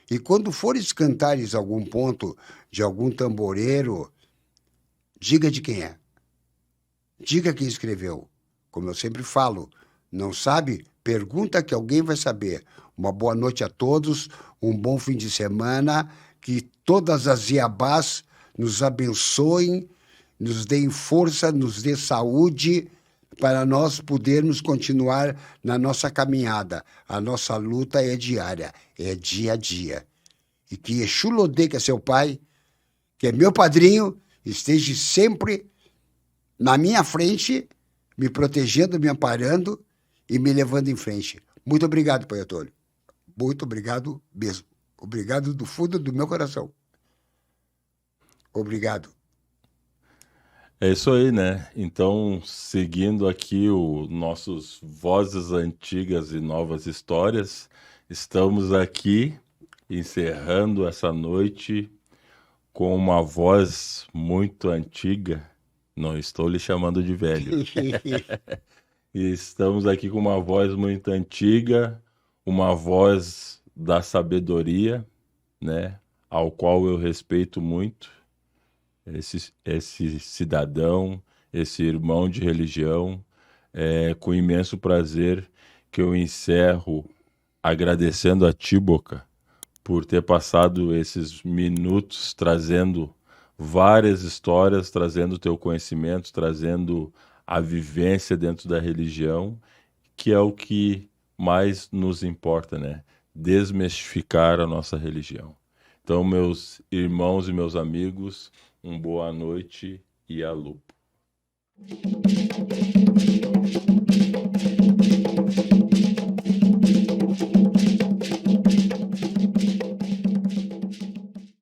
E quando fores cantares algum ponto de algum tamboreiro, diga de quem é. Diga quem escreveu. Como eu sempre falo, não sabe? Pergunta que alguém vai saber. Uma boa noite a todos, um bom fim de semana, que todas as iabás nos abençoem, nos deem força, nos dê saúde, para nós podermos continuar na nossa caminhada. A nossa luta é diária, é dia a dia. E que Exu Lodê, que é seu pai, que é meu padrinho, esteja sempre na minha frente, me protegendo, me amparando e me levando em frente. Muito obrigado, Pai Antônio. Muito obrigado mesmo. Obrigado do fundo do meu coração. Obrigado. É isso aí, né? Então, seguindo aqui os nossos Vozes Antigas e Novas Histórias, estamos aqui encerrando essa noite com uma voz muito antiga. Não estou lhe chamando de velho. E estamos aqui com uma voz muito antiga, uma voz da sabedoria, né? Ao qual eu respeito muito. Esse cidadão, esse irmão de religião, com imenso prazer que eu encerro agradecendo a ti, Boca, por ter passado esses minutos trazendo várias histórias, trazendo teu conhecimento, trazendo a vivência dentro da religião, que é o que mais nos importa, né? Desmistificar a nossa religião. Então, meus irmãos e meus amigos, boa noite e a lupo.